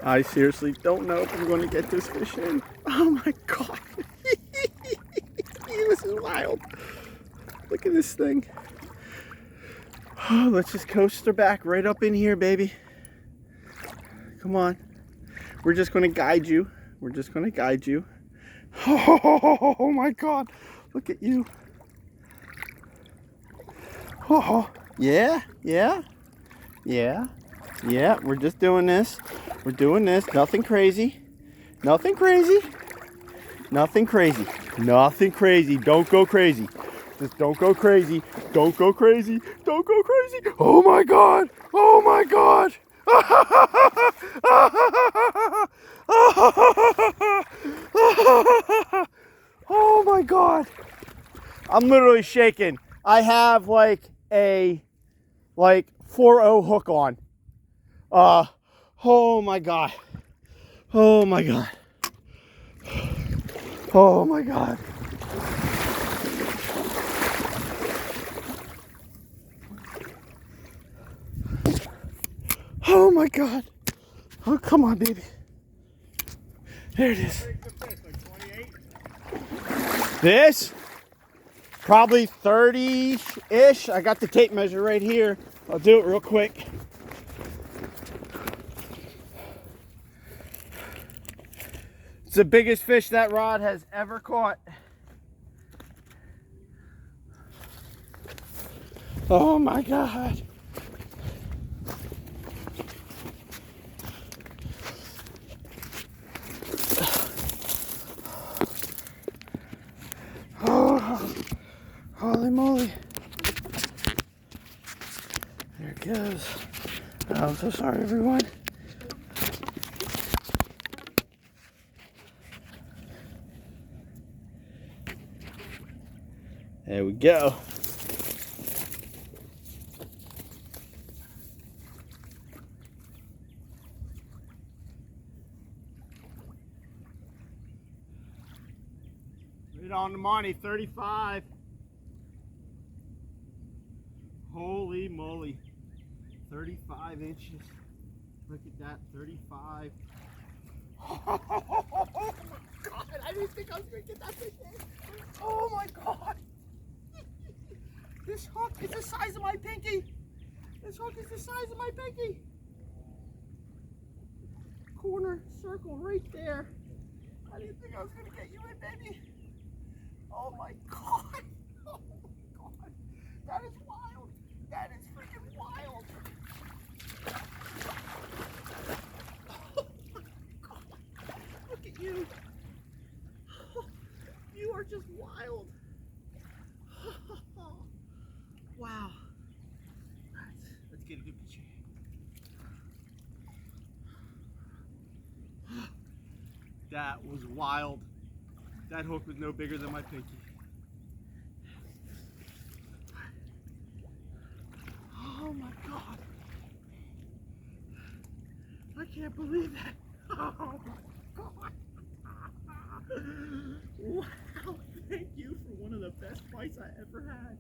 I seriously don't know if I'm going to get this fish in. Oh my God. This is wild. Look at this thing. Oh, let's just coast her back right up in here, baby. Come on. We're just going to guide you. We're just going to guide you. Oh my God. Look at you. Oh, yeah, yeah, yeah, yeah. We're just doing this. We're doing this. Nothing crazy. Nothing crazy. Nothing crazy. Nothing crazy. Don't go crazy. Just don't go crazy. Don't go crazy. Don't go crazy. Oh my God. Oh my God. Oh my God. I'm literally shaking. I have like a 4-0 hook on. Oh my God. Oh my God. Oh my God. Oh my God. Oh, come on, baby. There it is. This? Probably 30-ish. I got the tape measure right here. I'll do it real quick. It's the biggest fish that rod has ever caught. Oh my God. Oh, holy moly. There it goes. Oh, I'm so sorry, everyone. There we go. Right on the money, 35. Holy moly. 35 inches. Look at that, 35. Oh my God, I didn't think I was going to get that fish in. Oh my God. This hook is the size of my pinky. This hook is the size of my pinky. Corner circle right there. I didn't think I was going to get you in, baby. Oh my God. Oh my God. That is wild. That is freaking wild. Oh my God. Look at you. You are just wild. Wow. Let's get a good picture. That was wild. That hook was no bigger than my pinky. Oh my God. I can't believe that. Oh my God. Wow. Thank you for one of the best fights I ever had.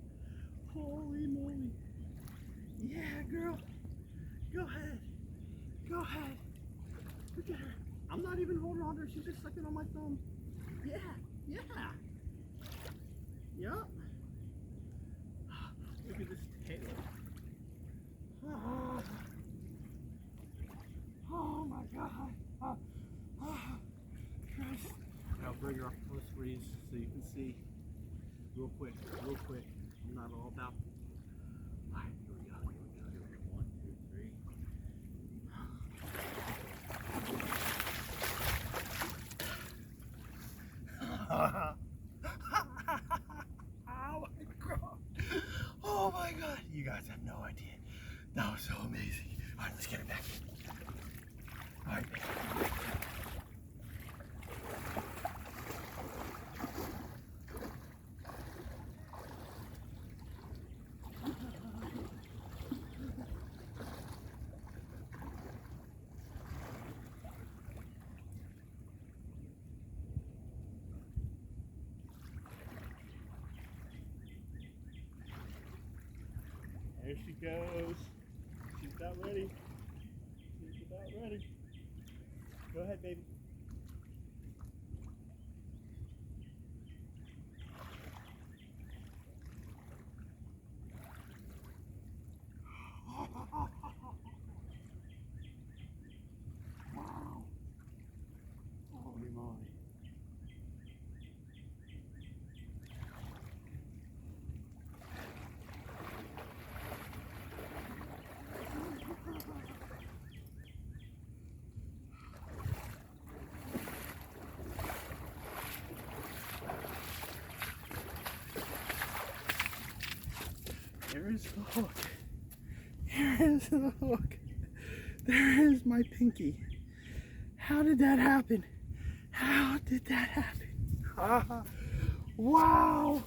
Holy moly. Yeah, girl. Go ahead. Go ahead. Look at her. I'm not even holding on to her. She's just sucking on my thumb. Yeah. Yeah. Yup. Look at this tail. Oh, oh my God. I'll bring her up close for you so you can see. Real quick. I'm not all about. All right, here we go. 1, 2, 3. Oh my God. Oh my God. You guys have no idea. That was so amazing. All right, let's get it back. All right. There she goes. She's about ready. She's about ready. Go ahead, baby. Wow. Holy moly. There is the hook. Here is the hook. There is my pinky. How did that happen? How did that happen? Wow.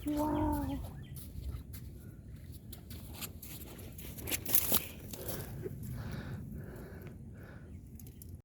Wow.